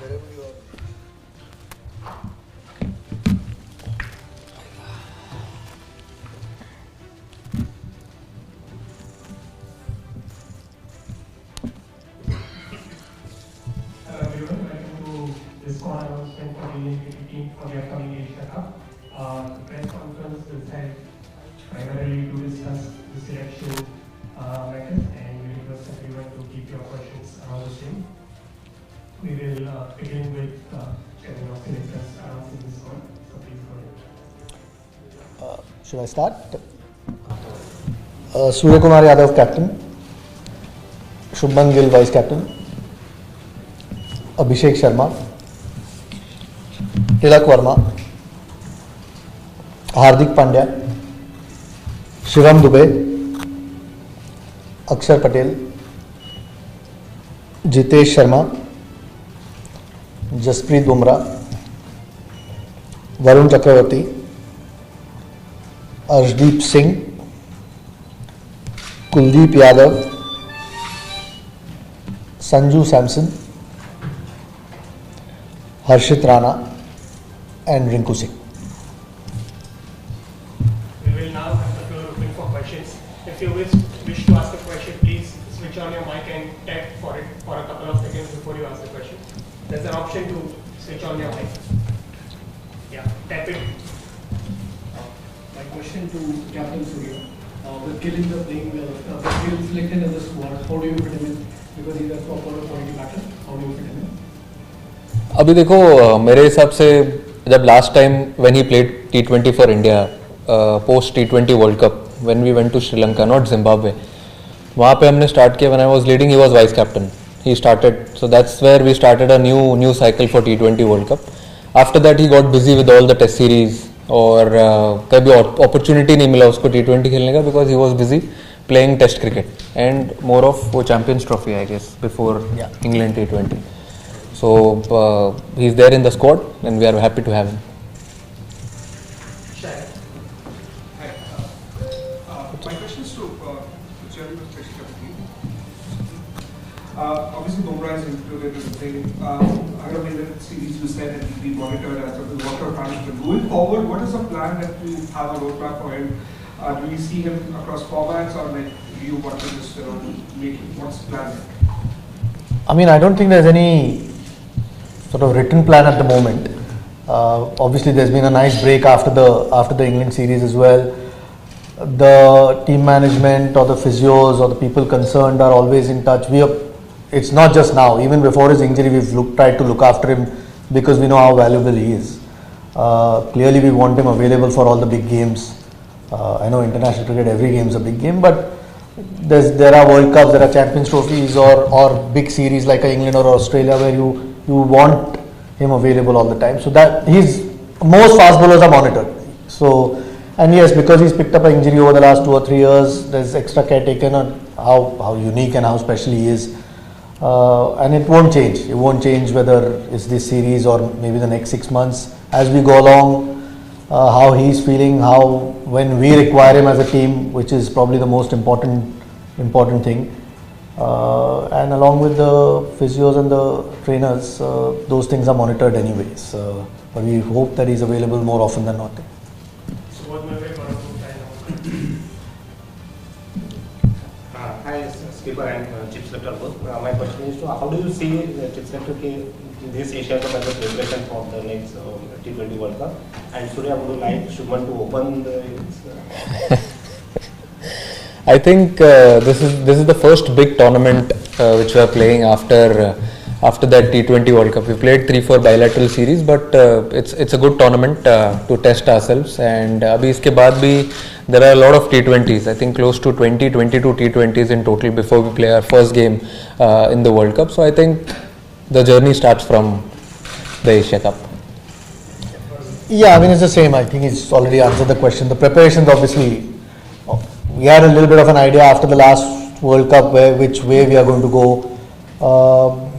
wherever you are. Hello everyone, welcome to this call announcement for the Indian cricket team for the upcoming Asia Cup. The press conference is held primarily to discuss the selection matters, and we request everyone to keep your questions around the same. We will begin with Chairman of Selectors announcing this call, so please go ahead. Should I start? Surya Kumar Yadav, captain. Shubman Gill, vice captain. Abhishek Sharma, Tilak Verma, Hardik Pandya, Shivam Dubey, Akshar Patel, Jitesh Sharma, Jasprit Bumrah, Varun Chakravarti, Arshdeep Singh, Kuldeep Yadav, Sanju Samson, Harshit Rana and Rinku Singh. We will now have the floor open for questions. If you wish to ask a question, please switch on your mic and tap for it for a couple of seconds before you ask the question. There's an option to switch on your mic. Yeah, tap it. My question to Captain Surya, with Gill in the playing, with Gill selected in the squad, how do you fit him in? Because he's a proper quality batter, how do you fit him in? अभी देखो मेरे हिसाब से जब last time when he played T20 for India post T20 world cup when we went to Sri Lanka not Zimbabwe वहाँ पे हमने start किया when I was leading he was vice captain he started so that's where we started a new cycle for T20 world cup after that he got busy with all the test series और कभी opportunity नहीं मिला उसको T20 खेलने का because he was busy playing test cricket and more of वो Champions Trophy I guess before England T20. So he's there in the squad, and we are happy to have him. Hi. My question is to Chairman of the Special Team. Obviously, Bumrah is included in the thing. I don't know that series you said it will be monitored as a water management. Going forward, what is the plan that we have a roadmap for him? Do we see him across formats, or like do you want to just make what's the plan? I mean, I don't think there's any sort of written plan at the moment. Obviously, there's been a nice break after the England series as well. The team management or the physios or the people concerned are always in touch. It's not just now. Even before his injury, we've tried to look after him because we know how valuable he is. Clearly, we want him available for all the big games. I know international cricket, every game is a big game, but there are World Cups, there are Champions Trophies or big series like England or Australia where you want him available all the time. So that most fast bowlers are monitored. So, and yes, because he's picked up an injury over the last 2 or 3 years, there's extra care taken on how unique and how special he is. And it won't change. It won't change whether it's this series or maybe the next 6 months. As we go along, how he's feeling, when we require him as a team, which is probably the most important thing. And along with the physios and the trainers, those things are monitored anyways. But we hope that he's available more often than not. Hi, skipper and chief selector both. My question is to how do you see chief selector this Asia Cup as a preparation for the next T20 World Cup? And Surya, would you like Shubman to open the innings? I think this is the first big tournament which we are playing after that T20 World Cup. We played 3-4 bilateral series, but it's a good tournament to test ourselves. And abhi iske baad bhi there are a lot of T20s. I think close to 22 T20s in total before we play our first game in the World Cup. So I think the journey starts from the Asia Cup. Yeah, I mean it's the same. I think he's already answered the question. The preparations obviously. We had a little bit of an idea after the last World Cup which way we are going to go.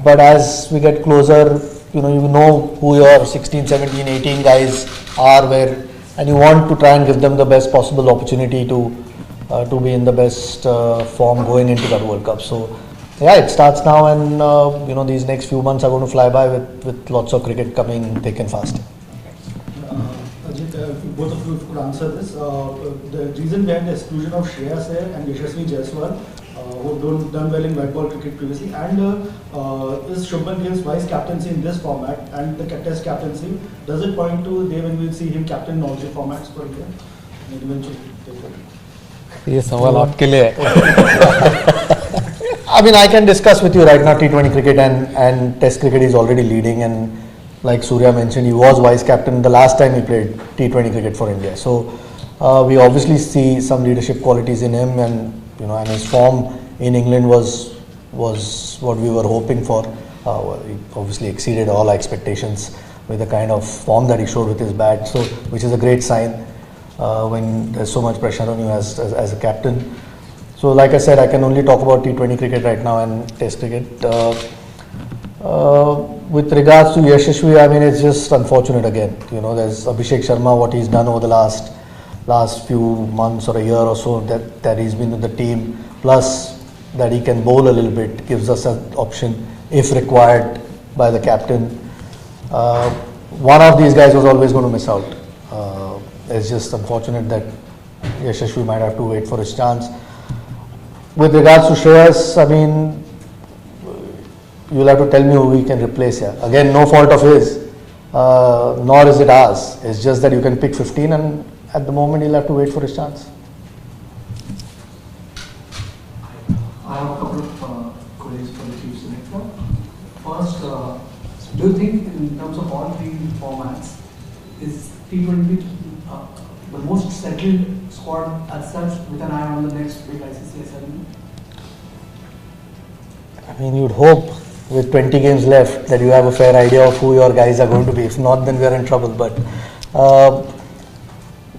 But as we get closer, you know who your 16, 17, 18 guys are, and you want to try and give them the best possible opportunity to be in the best form going into that World Cup. So Yeah, it starts now, and these next few months are going to fly by with lots of cricket coming thick and fast. Ajit, both of you could answer this. The reason behind the exclusion of Shreyas Iyer and Yashasvi Jaiswal, who have done well in white ball cricket previously, and is Shubman Gill's vice captaincy in this format and the test captaincy, does it point to day when we'll see him captain in all three formats for India? And eventually take it. ये सवाल आपके लिए है. I mean, I can discuss with you right now T20 cricket and Test cricket is already leading, and like Surya mentioned, he was vice captain the last time he played T20 cricket for India. So we obviously see some leadership qualities in him, and his form in England was what we were hoping for. He obviously exceeded all our expectations with the kind of form that he showed with his bat. So, which is a great sign when there's so much pressure on you as a captain. So, like I said, I can only talk about T20 cricket right now and Test cricket. With regards to Yashasvi, I mean, it's just unfortunate again. There's Abhishek Sharma, what he's done over the last few months or a year or so that he's been with the team, plus that he can bowl a little bit, gives us an option if required by the captain. One of these guys was always going to miss out. It's just unfortunate that Yashasvi might have to wait for his chance. With regards to Shreyas, I mean, you'll have to tell me who we can replace here. Again, no fault of his, nor is it ours. It's just that you can pick 15, and at the moment he'll have to wait for his chance. I have a couple of queries for the chief selector. First, do you think in terms of all three formats, is T20 the most settled squad as such, with an eye on the next big ICC assignment? I mean, you'd hope with 20 games left that you have a fair idea of who your guys are going to be. If not, then we are in trouble. But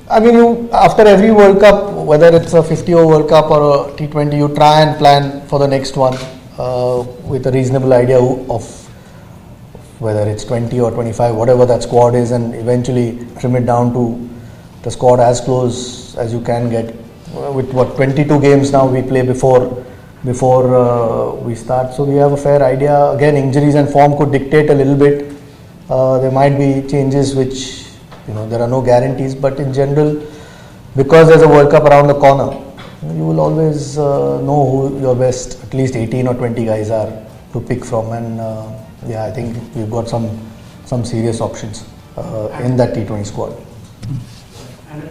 I mean, after every World Cup, whether it's a 50-over World Cup or a T20, you try and plan for the next one with a reasonable idea of whether it's 20 or 25, whatever that squad is, and eventually trim it down to the squad as close as you can get. With 22 games now we play before we start, so we have a fair idea. Again, injuries and form could dictate a little bit. There might be changes which, there are no guarantees, but in general, because there's a World Cup around the corner, you will always know who your best at least 18 or 20 guys are to pick from, and I think we've got some serious options in that T20 squad. And a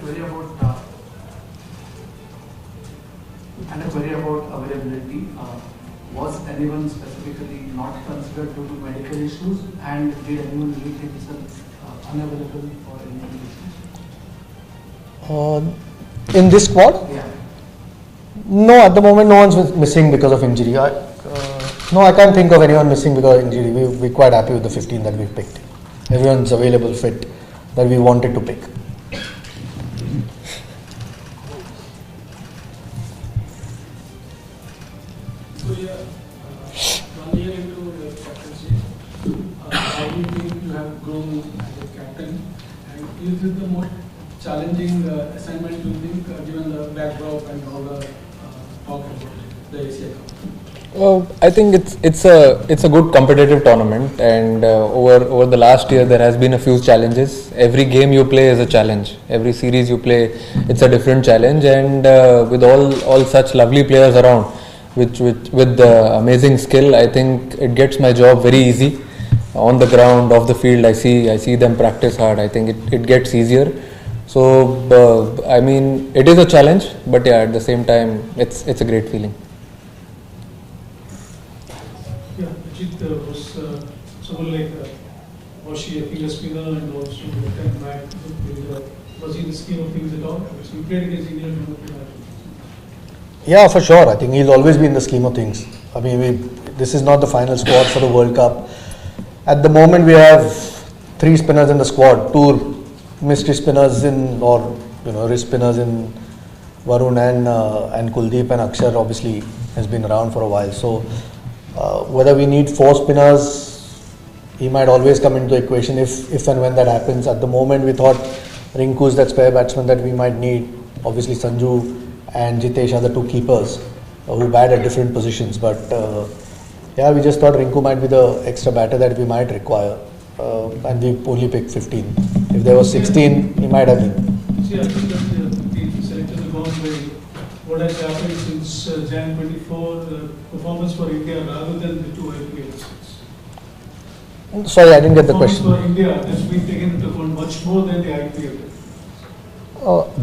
query about availability. Was anyone specifically not considered due to medical issues, and did anyone rate himself unavailable for any issues? In this squad? Yeah. No, at the moment no one's missing because of injury. No, I can't think of anyone missing because of injury. We're quite happy with the 15 that we've picked. Everyone's available, fit, that we wanted to pick. So yeah, 1 year into your captaincy, how do you think you have grown as a captain? And is it the most challenging assignment you think, given the backdrop and all the talk about the Asia Cup? I think it's a good competitive tournament, and over the last year there has been a few challenges. Every game you play is a challenge. Every series you play, it's a different challenge, and with all such lovely players around, with amazing skill, I think it gets my job very easy. On the ground, off the field, I see them practice hard. I think it gets easier. So I mean, it is a challenge, but yeah, at the same time, it's a great feeling. Yeah, Ajit was someone like, was she a finger spinner and also left back? Was he in the scheme of things at all? Because we played against England. Yeah, for sure. I think he'll always be in the scheme of things. I mean, this is not the final squad for the World Cup. At the moment, we have 3 spinners in the squad, 2 mystery spinners or wrist spinners in Varun and Kuldeep, and Akshar obviously has been around for a while. So whether we need 4 spinners, he might always come into the equation if and when that happens. At the moment, we thought Rinku's that spare batsman that we might need. Obviously, Sanju and Jitesh are the 2 keepers. who bat at different positions. But yeah, we just thought Rinku might be the extra batter that we might require, and we only picked 15. If there was 16, he might have been. See, I think that the selectors have gone by what has happened since Jan 24, performance for India rather than the two IPLs. Sorry, I didn't get the question. Performance for India has been taken into account much more than the IPL.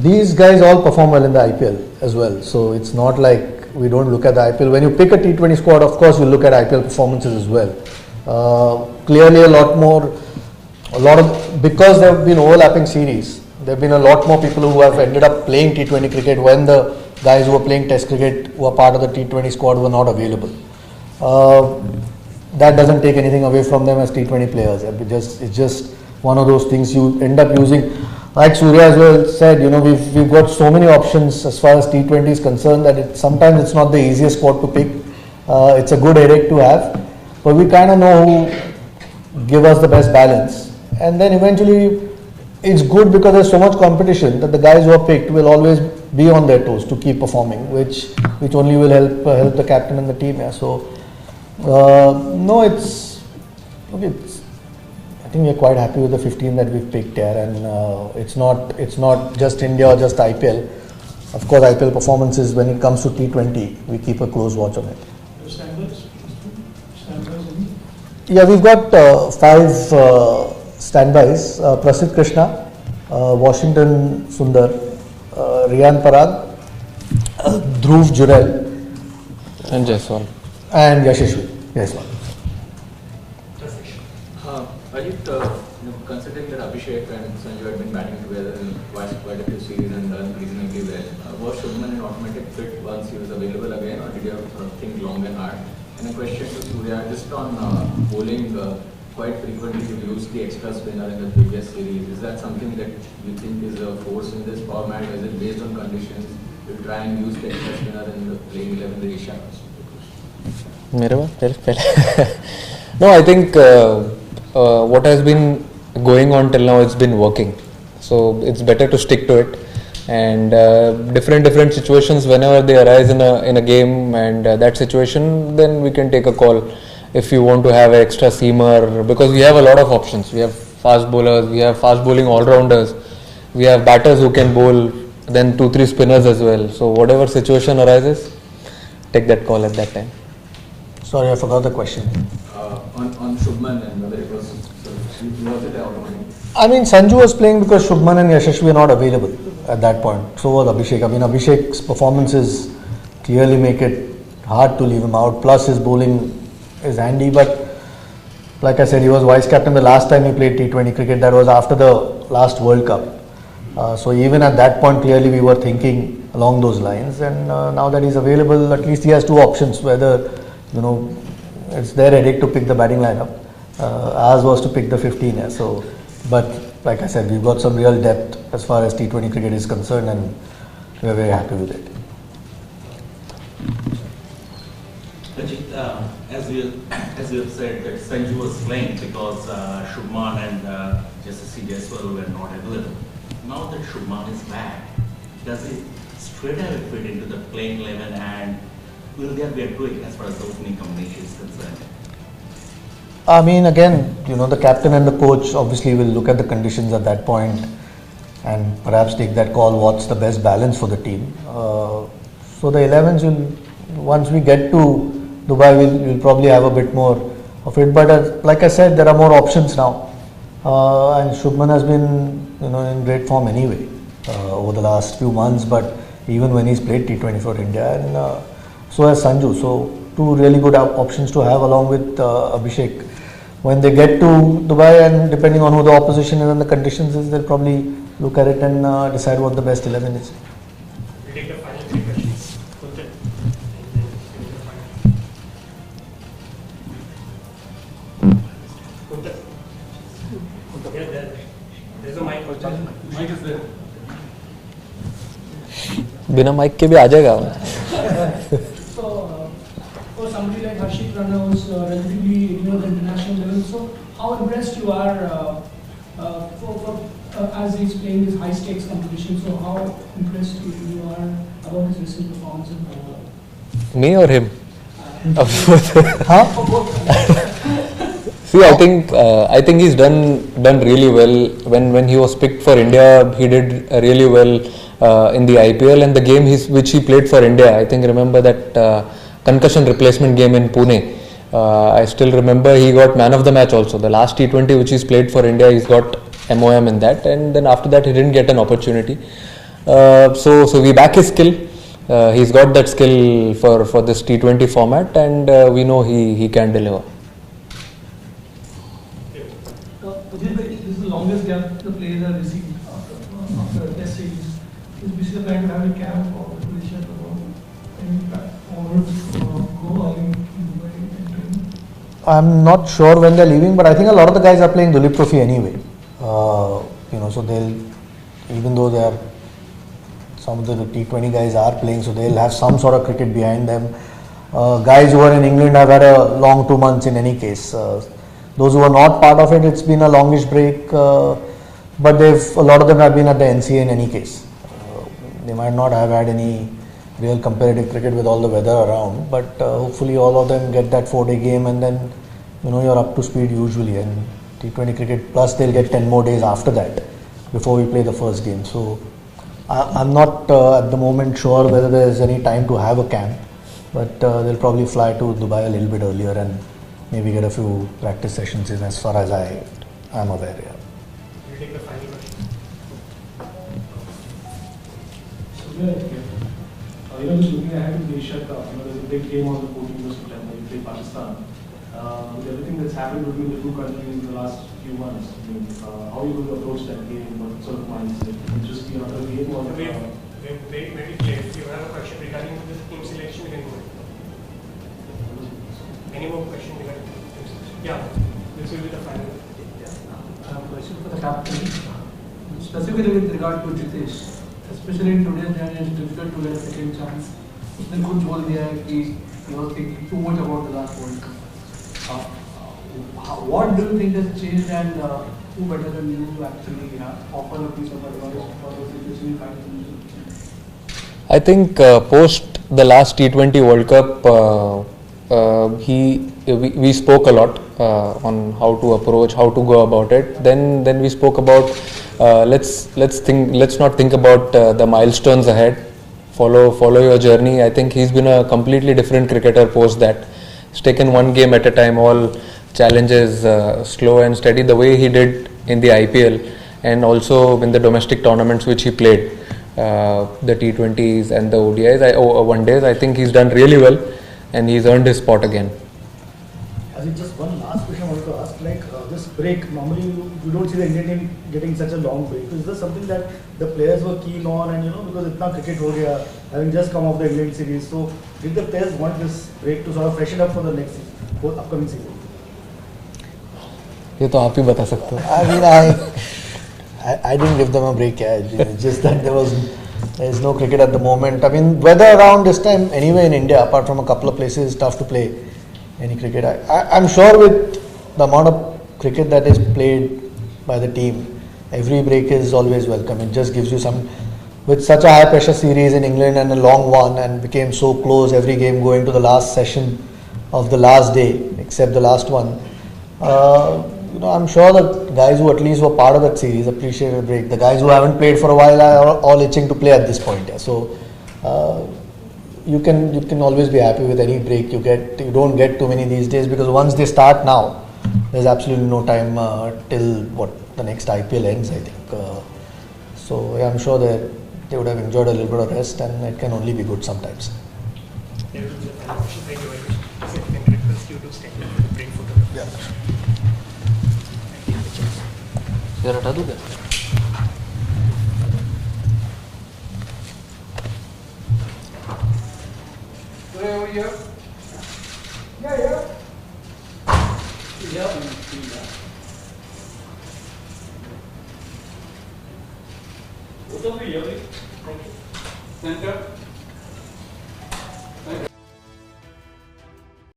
These guys all perform well in the IPL as well, so it's not like we don't look at the IPL. When you pick a T20 squad, of course, we'll look at IPL performances as well. Clearly, because there have been overlapping series, there have been a lot more people who have ended up playing T20 cricket when the guys who were playing Test cricket, who are part of the T20 squad, were not available. That doesn't take anything away from them as T20 players. It's just one of those things you end up using. Like Surya as well said, we've got so many options as far as T20 is concerned that sometimes it's not the easiest squad to pick. It's a good headache to have, but we kind of know who give us the best balance. And then eventually it's good because there's so much competition that the guys who are picked will always be on their toes to keep performing, which only will help the captain and the team. Yeah. So no, I think we're quite happy with the 15 that we've picked here, and it's not just India or just IPL. Of course, IPL performances, when it comes to T20, we keep a close watch on it. Standards? Yeah, we've got 5 standbys. Prasidh Krishna, Washington Sundar, Riyan Parag, Dhruv Jurel, And Jaiswal. and Yashasvi Jaiswal. Ajit, considering that Abhishek and Sanju had been batting together in quite a few series and done reasonably well, was Shubman an automatic fit once he was available again, or did you have to think long and hard? And a question to Surya, just on bowling, quite frequently you used the extra spinner in the previous series. Is that something that you think is a force in this format? Is it based on conditions? You try and use the extra spinner in the playing 11 Asia? No, I think what has been going on till now, it's been working. So it's better to stick to it. And different situations, whenever they arise in a game and that situation, then we can take a call if you want to have an extra seamer, because we have a lot of options. We have fast bowlers, we have fast bowling all-rounders, we have batters who can bowl, then 2-3 spinners as well. So whatever situation arises, take that call at that time. Sorry, I forgot the question. On Shubman and whether it was it automatic? I mean, Sanju was playing because Shubman and Yashasvi were not available at that point. So was Abhishek. I mean, Abhishek's performances clearly make it hard to leave him out. Plus, his bowling is handy. But like I said, he was vice captain the last time he played T20 cricket. That was after the last World Cup. So even at that point, clearly we were thinking along those lines. And now that he's available, at least he has 2 options. Whether it's their headache to pick the batting lineup. Ours was to pick the 15. Yeah. So, but like I said, we've got some real depth as far as T20 cricket is concerned, and we're very happy with it. Ajit, as you have said, that Sanju was playing because Shubman and Yashasvi Jaiswal were not available. Now that Shubman is back, does he straight away fit into the playing 11, and will there be a tweak as far as the opening combination is concerned? I mean, again, the captain and the coach obviously will look at the conditions at that point and perhaps take that call, what's the best balance for the team. So the 11s will, once we get to Dubai, we'll probably have a bit more of it. But like I said, there are more options now. And Shubman has been, in great form anyway over the last few months, but even when he's played T20 for India, and so has Sanju. So 2 really good options to have along with Abhishek. When they get to Dubai, and depending on who the opposition is and the conditions is, they'll probably look at it and decide what the best 11 is. We'll take the final 3 questions. There's a mic. Mic is there. बिना mic के भी आ जाएगा. So, for somebody like Harshit Rana, who's relatively near the international level, so how impressed you are as he's playing this high stakes competition? So, how impressed you are about his recent performance in Bangladesh? Me or him? Huh? See, I think he's done really well. When he was picked for India, he did really well in the IPL, and the game which he played for India. I think remember that concussion replacement game in Pune. I still remember he got man of the match also. The last T20 which he's played for India, he's got MOM in that, and then after that he didn't get an opportunity. So we back his skill. He's got that skill for this T20 format, and we know he can deliver. This is the longest gap the players have received after a test series. Is BCCI planning to have a camp or Malaysia I'm not sure when they're leaving, but I think a lot of the guys are playing Dulip Trophy anyway. So they'll, even though they are, some of the T20 guys are playing, so they'll have some sort of cricket behind them. Guys who are in England have had a long 2 months in any case. Those who are not part of it, it's been a longish break, but a lot of them have been at the NCA in any case. They might not have had any real competitive cricket with all the weather around, but hopefully all of them get that 4-day game, and then you're up to speed usually. And T20 cricket, plus they'll get 10 more days after that before we play the first game. So I'm not at the moment sure whether there's any time to have a camp, but they'll probably fly to Dubai a little bit earlier and maybe get a few practice sessions in, as far as I am aware. Yeah. We'll take the final question. Just looking ahead to the Asia Cup, there's a big game on the 14th of September. You play Pakistan. With everything that's happened between the two countries in the last few months, how are you going to approach that game? What sort of mindset? Will it just be another game or? Very clear. If you have a question regarding the team selection, you can go ahead. Any more questions regarding the team selection? Yeah, this will be the final. I have a question for the captain, specifically with regard to Jitesh. Especially in today's day, it's difficult to get a second chance. उसने कुछ बोल दिया है कि he was thinking too much about the last World Cup. What do you think has changed, and who better than you to actually offer a piece of advice for the situation you find yourself? I think post the last T20 World Cup, we spoke a lot on how to approach, how to go about it. Then we spoke about let's not think about the milestones ahead. Follow your journey. I think he's been a completely different cricketer post that. He's taken one game at a time, all challenges slow and steady, the way he did in the IPL and also in the domestic tournaments which he played, the T20s and the ODIs, one days. I think he's done really well and he's earned his spot again. I think just one last question I wanted to ask, this break, normally you don't see the Indian team getting such a long break. Is this something that the players were keen on, and because itna cricket ho gaya, having just come off the England series, so did the players want this break to sort of freshen up for the next season, for upcoming season? ये तो आप ही बता सकते हो. I mean, I didn't give them a break. It's just that there's no cricket at the moment. I mean, weather around this time anyway in India, apart from a couple of places, tough to play any cricket. I'm sure with the amount of cricket that is played by the team, every break is always welcome. It just gives you some, with such a high pressure series in England and a long one, and became so close, every game going to the last session of the last day, except the last one. I'm sure the guys who at least were part of that series appreciate a break. The guys who haven't played for a while are all itching to play at this point. Yeah. So you can always be happy with any break you get. You don't get too many these days, because once they start now, there's absolutely no time till the next IPL ends, I think. So I'm sure that they would have enjoyed a little bit of rest, and it can only be good sometimes. Thank you very much. I can request you to stand and bring photograph. Yeah. यार हटा दूँ क्या? Center.